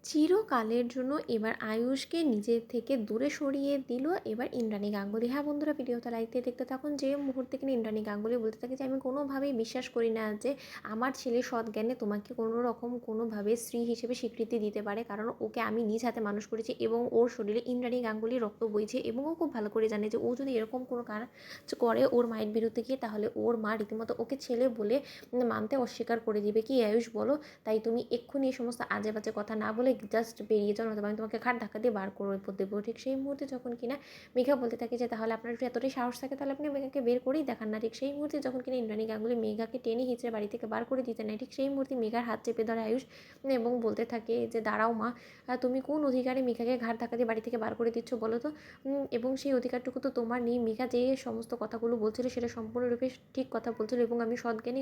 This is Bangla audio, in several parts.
চিরকালের জন্য এবার আয়ুষকে নিজের থেকে দূরে সরিয়ে দিল এবার ইন্দ্রাণী গাঙ্গুলি। হ্যাঁ বন্ধুরা, ভিডিওটা লাইক দিয়ে দেখতে থাকুন। যে মুহূর্তে কিনা ইন্দ্রাণী গাঙ্গুলি বলতে থাকে যে আমি কোনোভাবেই বিশ্বাস করি না যে আমার ছেলে সৎ জ্ঞানে তোমাকে কোনো রকম কোনোভাবে স্ত্রী হিসেবে স্বীকৃতি দিতে পারে, কারণ ওকে আমি নিজ হাতে মানুষ করেছি এবং ওর শরীরে ইন্দ্রাণী গাঙ্গুলির রক্ত বইছে এবং ও খুব ভালো করে জানে যে ও যদি এরকম কোনো কাজ করে ওর মায়ের বিরুদ্ধে গিয়ে, তাহলে ওর মা রীতিমতো ওকে ছেলে বলে মানতে অস্বীকার করে দিবে। কি আয়ুষ বলো? তাই তুমি এক্ষুনি এই সমস্ত আজে বাজে কথা না বলে জাস্ট বেরিয়ে যাও, নয়তো আমি তোমাকে ঘাট ধাক্কা দিয়ে বার করে দেবো। ঠিক সেই মুহূর্তে যখন কিনা মেঘা বলতে থাকে যে তাহলে আপনার যদি এতটাই সাহস থাকে তাহলে আপনি মেঘাকে বের করেই দেখান না। ঠিক সেই মুহূর্তে যখন কিনা ইন্দ্রাণী গাঙ্গুলি মেঘাকে টেনে হিঁচড়ে বাড়ি থেকে বার করে দিতে নেয়, ঠিক সেই মুহূর্তে মেঘার হাত চেপে ধরে আয়ুষ এবং বলতে থাকে যে দাঁড়াও মা, তুমি কোন অধিকারে মেঘাকে ঘাট ধাক্কা দিয়ে বাড়ি থেকে বার করে দিচ্ছ বলো তো? এবং সেই অধিকারটুকু তো তোমার নেই। মেঘা যে সমস্ত কথাগুলো বলছিল সেটা সম্পূর্ণরূপে ঠিক কথা বলছিল এবং আমি সজ্ঞানী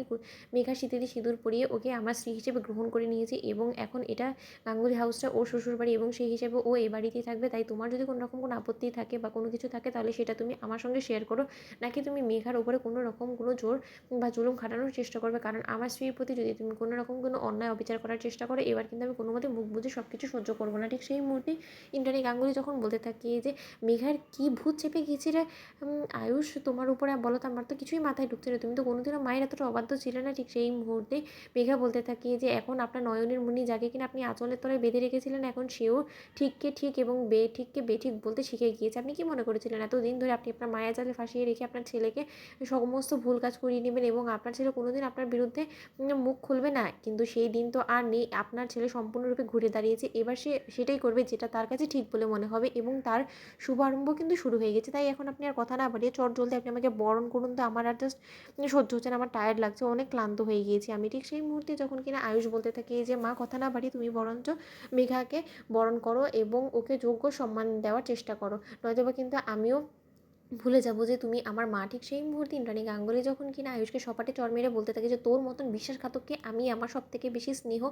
মেঘা স্মৃতিতে সিঁদুর পরিয়ে ওকে আমার স্ত্রী হিসেবে গ্রহণ করে নিয়েছি এবং এখন এটা গাঙ্গুলি হাউসটা ওর শ্বশুরবাড়ি এবং সেই হিসেবে ও এ বাড়িতেই থাকবে। তাই তোমার যদি কোনো রকম কোনো আপত্তি থাকে বা কোনো কিছু থাকে তাহলে সেটা তুমি আমার সঙ্গে শেয়ার করো, নাকি তুমি মেঘার ওপরে কোনো রকম কোনো জোর বা জুলুম খাটানোর চেষ্টা করবে। কারণ আমার স্ত্রীর প্রতি যদি তুমি কোনো রকম কোনো অন্যায় অবিচার করার চেষ্টা করো, এবার কিন্তু আমি কোনো মতে মুখ বুঝে সব কিছু সহ্য করবো না। ঠিক সেই মুহূর্তে ইন্দ্রাণী গাঙ্গুলি যখন বলতে থাকে যে মেঘার কী ভূত চেপে গিয়েছে রে আয়ুষ তোমার উপরে, বলো তো? আমার তো কিছুই মাথায় ঢুকছে না, তুমি তো কোনোদিনও মায়ের এতটা অবাধ্য ছিলে না। ঠিক সেই মুহূর্তে মেঘা বলতে থাকে যে এখন আপনার নয়নের মণি যাকে কিনা আপনি আঁচলের তলায় বেঁধে রেখেছিলেন, এখন সেও ঠিককে ঠিক এবং বেঠিককে বেঠিক বলতে শিখে গিয়েছে। আপনি কি মনে করেছিলেন এতদিন ধরে আপনি আপনার মায়া জালে ফাঁসিয়ে রেখে আপনার ছেলেকে সমস্ত ভুল কাজ করিয়ে নেবেন এবং আপনার ছেলে কোনোদিন আপনার বিরুদ্ধে মুখ খুলবে না? কিন্তু সেই দিন তো আর নেই। আপনার ছেলে সম্পূর্ণরূপে ঘুরে দাঁড়িয়েছে। এবার সে সেটাই করবে যেটা তার কাছে ঠিক বলে মনে হবে এবং তার শুভারম্ভ কিন্তু শুরু হয়ে গেছে। তাই এখন আপনি আর কথা না বাড়িয়ে চট জলদি আপনি আমাকে বরণ করুন তো, আমার আর জাস্ট সহ্য হচ্ছে না, আমার টায়ার্ড লাগছে, অনেক ক্লান্ত হয়ে গিয়েছি আমি। ঠিক সেই মুহূর্তে যখন কিনা আয়ুষ বলতে থাকে যে মা, কথা না বাড়িয়ে তুমি বরঞ্চ মেঘাকে বরণ করো এবং ওকে যোগ্য সম্মান দেওয়ার চেষ্টা করো, নয়তোবা কিন্তু আমিও ভুলে যাবো যে তুমি আমার মা। ঠিক সেই মুহূর্তে ইন্দ্রাণী গাঙ্গুলি যখন কিনা আয়ুষকে সপাটে চড় মেরে বলতে থাকে যে তোর মতন বিশ্বাসঘাতককে আমি আমার সব থেকে বেশি স্নেহ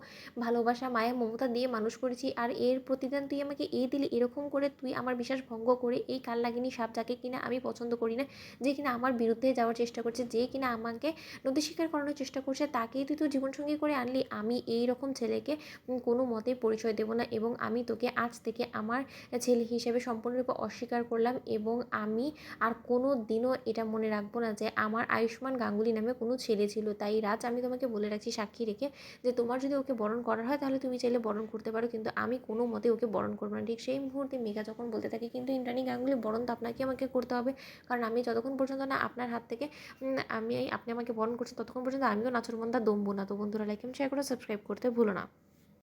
ভালোবাসা মায়া মমতা দিয়ে মানুষ করেছি, আর এর প্রতিদান তুই আমাকে এই দিলি? এরকম করে তুই আমার বিশ্বাস ভঙ্গ করে এই কালনাগিনী সাপ, যাকে কিনা আমি পছন্দ করি না, যে কিনা আমার বিরুদ্ধে যাওয়ার চেষ্টা করছে, যে কিনা আমাকে নদী স্বীকার করানোর চেষ্টা করছে, তাকেই তুই তোর জীবনসঙ্গী করে আনলি। আমি এই রকম ছেলেকে কোনো মতেই পরিচয় দেবো না এবং আমি তোকে আজ থেকে আমার ছেলে হিসেবে সম্পূর্ণরূপে অস্বীকার করলাম এবং আমি আর কোনো দিনও এটা মনে রাখবো না যে আমার আয়ুষ্মান গাঙ্গুলি নামে কোনো ছেলে ছিল। তাই রাজ, আমি তোমাকে বলে রাখছি সাক্ষী রেখে যে তোমার যদি ওকে বরণ করার হয় তাহলে তুমি চাইলে বরণ করতে পারো, কিন্তু আমি কোনো মতে ওকে বরণ করবো না। ঠিক সেই মুহূর্তে মেঘা যখন বলতে থাকে কিন্তু ইন্দ্রাণী গাঙ্গুলি, বরণ তো আপনাকে আমাকে করতে হবে, কারণ আমি যতক্ষণ পর্যন্ত না আপনার হাত থেকে আপনি আমাকে বরণ করছেন ততক্ষণ পর্যন্ত আমিও নাছরবান্দা দমবো না। তো বন্ধুরা, লাইক এবং শেয়ার করে সাবস্ক্রাইব করতে ভুলো না।